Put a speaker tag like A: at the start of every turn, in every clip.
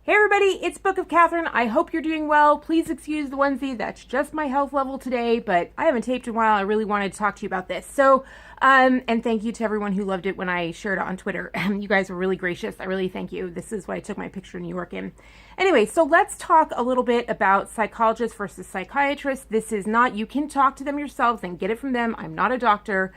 A: Hey everybody, it's Book of Katherine. I hope you're doing well. Please excuse the onesie. That's just my health level today, but I haven't taped in a while. I really wanted to talk to you about this. And thank you to everyone who loved it when I shared it on Twitter. You guys were really gracious. I really thank you. This is what I took my picture in New York in. Anyway, so let's talk a little bit about psychologists versus psychiatrists. This is not, you can talk to them yourselves and get it from them. I'm not a doctor.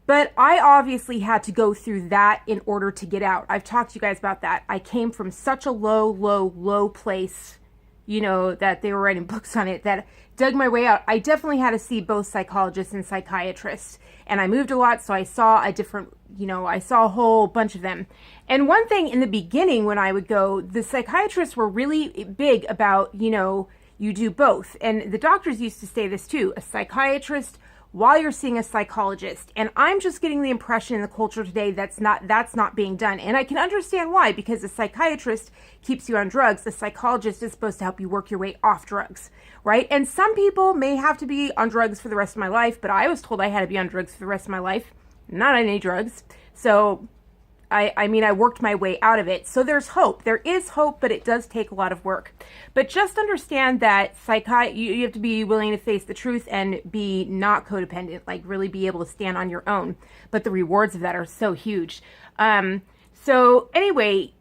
A: But I obviously had to go through that in order to get out. I've talked to you guys about that. I came from such a low place, that they were writing books on it, that dug my way out. I definitely had to see both psychologists and psychiatrists. And I moved a lot, so I saw I saw a whole bunch of them. And one thing in the beginning when I would go, the psychiatrists were really big about, you do both. And the doctors used to say this too, a psychiatrist while you're seeing a psychologist. And I'm just getting the impression in the culture today that's not being done. And I can understand why, because a psychiatrist keeps you on drugs. A psychologist is supposed to help you work your way off drugs, right? And some people may have to be on drugs for the rest of my life, but I was told I had to be on drugs for the rest of my life, not on any drugs. So I worked my way out of it. So there's hope. There is hope, but it does take a lot of work. But just understand that you have to be willing to face the truth and be not codependent, like really be able to stand on your own. But the rewards of that are so huge. So anyway,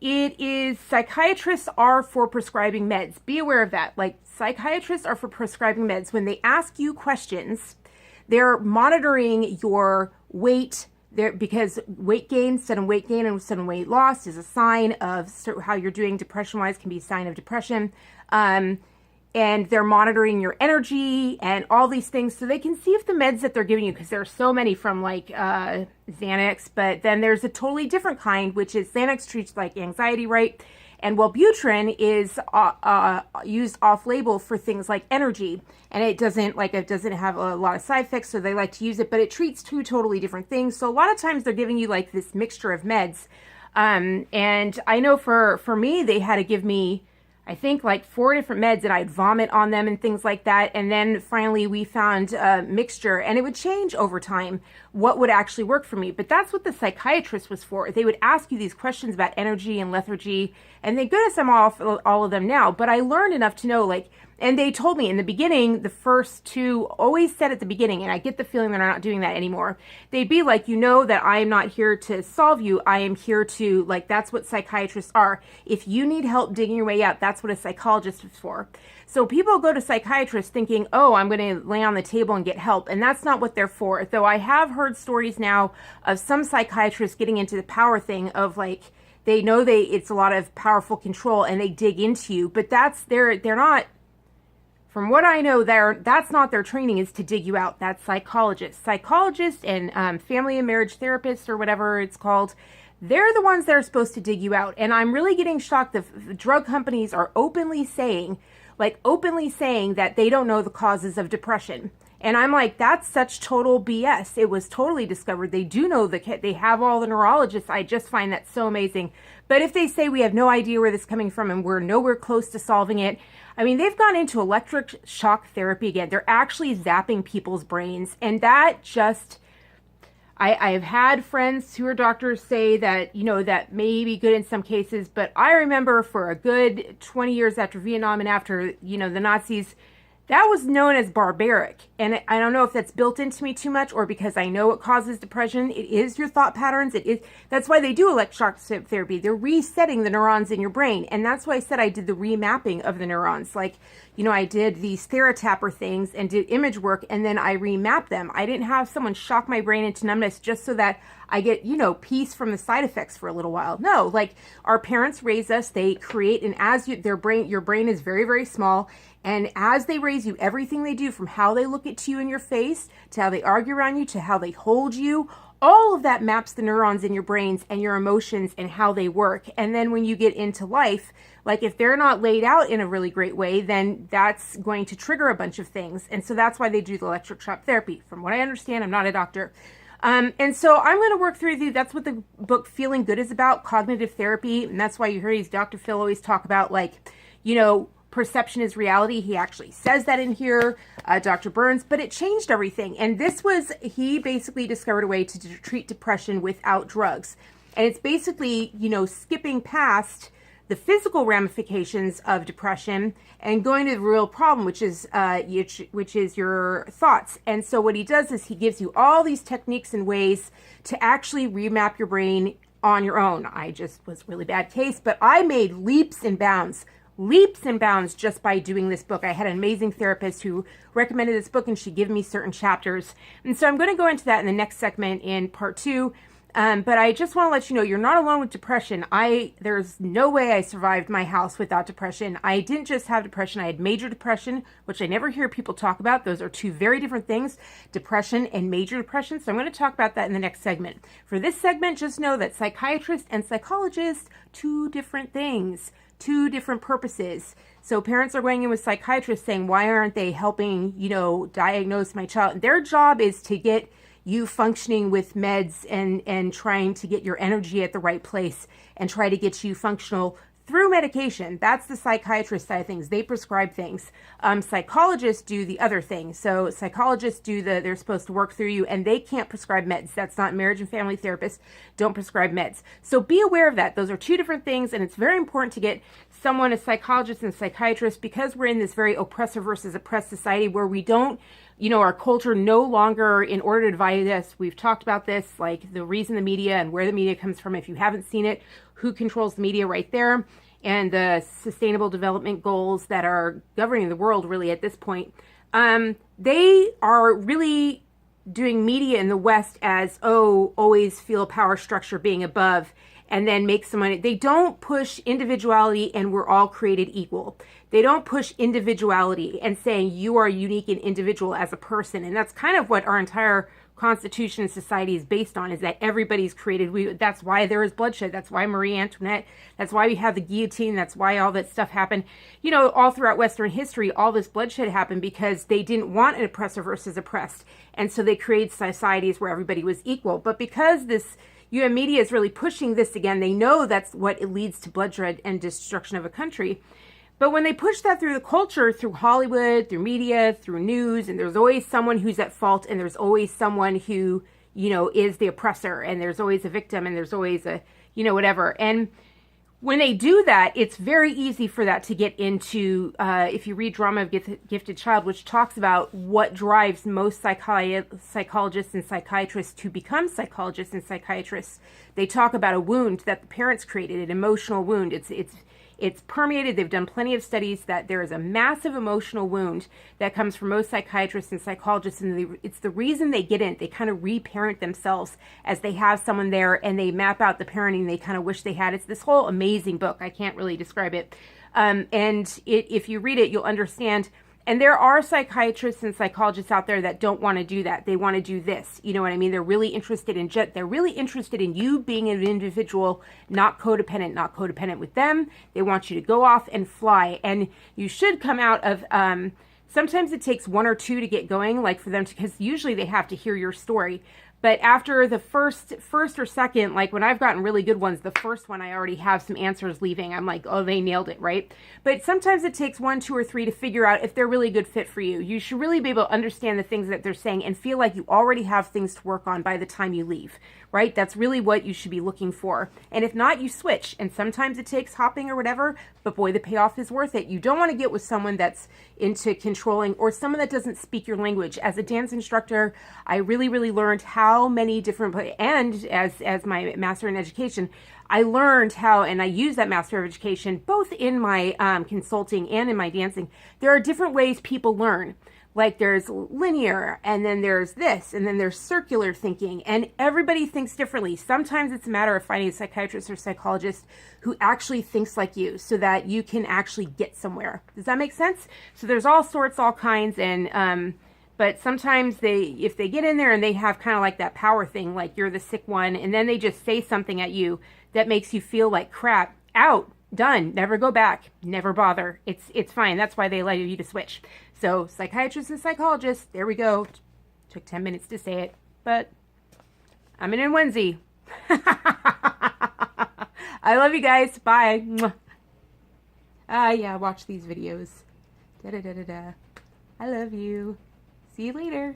A: psychiatrists are for prescribing meds. Be aware of that. Like, psychiatrists are for prescribing meds. When they ask you questions, they're monitoring your weight, because weight gain, sudden weight gain and sudden weight loss is a sign of how you're doing depression-wise, can be a sign of depression. And they're monitoring your energy and all these things, so they can see if the meds that they're giving you, because there are so many from Xanax, but then there's a totally different kind, which is Xanax treats like anxiety, right? And Wellbutrin is used off-label for things like energy, and it doesn't have a lot of side effects, so they like to use it, but it treats two totally different things. So a lot of times they're giving you like this mixture of meds, and I know for me they had to give me, I think, like 4 different meds, and I'd vomit on them and things like that. And then finally we found a mixture, and it would change over time what would actually work for me. But that's what the psychiatrist was for. They would ask you these questions about energy and lethargy, and thank goodness I'm off all of them now. But I learned enough to know, and they told me in the beginning, the first 2 always said at the beginning, and I get the feeling they're not doing that anymore. They'd be like, that I am not here to solve you. I am here to, that's what psychiatrists are. If you need help digging your way out, that's what a psychologist is for. So people go to psychiatrists thinking, oh, I'm going to lay on the table and get help. And that's not what they're for. Though I have heard stories now of some psychiatrists getting into the power thing of they know it's a lot of powerful control and they dig into you, but they're not. From what I know, that's not their training, is to dig you out. That's psychologists. Psychologists and family and marriage therapists, or whatever it's called, they're the ones that are supposed to dig you out. And I'm really getting shocked that the drug companies are openly saying that they don't know the causes of depression. And I'm like, that's such total BS. It was totally discovered. They do know they have all the neurologists. I just find that so amazing. But if they say we have no idea where this is coming from and we're nowhere close to solving it, I mean, they've gone into electric shock therapy again. They're actually zapping people's brains. And that just, I've had friends who are doctors say that, that may be good in some cases. But I remember for a good 20 years after Vietnam and after, the Nazis, that was known as barbaric. And I don't know if that's built into me too much or because I know it causes depression. It is your thought patterns. That's why they do electroshock therapy. They're resetting the neurons in your brain. And that's why I said I did the remapping of the neurons. I did these TheraTapper things and did image work, and then I remapped them. I didn't have someone shock my brain into numbness just so that I get, peace from the side effects for a little while. No, our parents raise us, they create, and your brain is very, very small. And as they raise you, everything they do, from how they look at you in your face, to how they argue around you, to how they hold you, all of that maps the neurons in your brains and your emotions and how they work. And then when you get into life, if they're not laid out in a really great way, then that's going to trigger a bunch of things. And so that's why they do the electric shock therapy. From what I understand, I'm not a doctor. And so I'm going to work through that's what the book Feeling Good is about, cognitive therapy. And that's why you hear Dr. Phil always talk about perception is reality. He actually says that in here, Dr. Burns, but it changed everything. And he basically discovered a way to treat depression without drugs. And it's basically, skipping past the physical ramifications of depression and going to the real problem, which is your thoughts. And so what he does is he gives you all these techniques and ways to actually remap your brain on your own. I just was a really bad case, but I made leaps and bounds just by doing this book. I had an amazing therapist who recommended this book, and she gave me certain chapters. And so I'm going to go into that in the next segment in part 2. But I just want to let you know, you're not alone with depression. There's no way I survived my house without depression. I didn't just have depression. I had major depression, which I never hear people talk about. Those are two very different things, depression and major depression. So I'm going to talk about that in the next segment. For this segment, just know that psychiatrists and psychologists, two different things, two different purposes. So parents are going in with psychiatrists saying, why aren't they helping, diagnose my child? Their job is to get you functioning with meds and trying to get your energy at the right place and try to get you functional through medication. That's the psychiatrist side of things. They prescribe things. Psychologists do the other thing. So psychologists they're supposed to work through you, and they can't prescribe meds. That's not marriage and family therapists. Don't prescribe meds. So be aware of that. Those are two different things, and it's very important to get someone, a psychologist and a psychiatrist, because we're in this very oppressor versus oppressed society where we don't, our culture no longer, in order to divide us, we've talked about this, like the reason the media and where the media comes from. If you haven't seen it, who controls the media right there, and the sustainable development goals that are governing the world really at this point. They are really doing media in the West as, always feel power structure being above and then make some money. They don't push individuality and we're all created equal. They don't push individuality and saying you are unique and individual as a person. And that's kind of what our entire Constitution and society is based on, is that everybody's created. That's why there is bloodshed. That's why Marie Antoinette, that's why we have the guillotine. That's why all that stuff happened. All throughout Western history, all this bloodshed happened because they didn't want an oppressor versus oppressed. And so they created societies where everybody was equal. But because this media is really pushing this again, they know that's what it leads to bloodshed and destruction of a country. But when they push that through the culture, through Hollywood, through media, through news, and there's always someone who's at fault, and there's always someone who, is the oppressor, and there's always a victim, and there's always a, whatever. And when they do that, it's very easy for that to get into, if you read Drama of Gifted Child, which talks about what drives most psychologists and psychiatrists to become psychologists and psychiatrists, they talk about a wound that the parents created, an emotional wound. It's permeated. They've done plenty of studies that there is a massive emotional wound that comes from most psychiatrists and psychologists, and it's the reason they get in. They kind of reparent themselves as they have someone there, and they map out the parenting they kind of wish they had. It's this whole amazing book. I can't really describe it. If you read it, you'll understand. And there are psychiatrists and psychologists out there that don't want to do that. They want to do this. You know what I mean? They're really interested in you being an individual, not codependent with them. They want you to go off and fly. And you should come out of, sometimes it takes one or two to get going, like for them to, because usually they have to hear your story. But after the first or second, like when I've gotten really good ones, the first one I already have some answers leaving. I'm like, oh, they nailed it, right? But sometimes it takes 1, 2, or 3 to figure out if they're really a good fit for you. You should really be able to understand the things that they're saying and feel like you already have things to work on by the time you leave, right? That's really what you should be looking for. And if not, you switch. And sometimes it takes hopping or whatever, but boy, the payoff is worth it. You don't want to get with someone that's into controlling or someone that doesn't speak your language. As a dance instructor, I really, really learned how many different, and as my master in education, I learned how, and I use that master of education both in my consulting and in my dancing. There are different ways people learn. Like there's linear, and then there's this, and then there's circular thinking, and everybody thinks differently. Sometimes it's a matter of finding a psychiatrist or psychologist who actually thinks like you so that you can actually get somewhere. Does that make sense? So there's all sorts, all kinds, and but sometimes if they get in there and they have kind of like that power thing, like you're the sick one, and then they just say something at you that makes you feel like crap, out, done, never go back, never bother. It's fine. That's why they allow you to switch. So psychiatrists and psychologists, there we go. Took 10 minutes to say it, but I'm in Wednesday. I love you guys. Bye. Yeah, watch these videos. Da-da-da-da-da. I love you. See you later.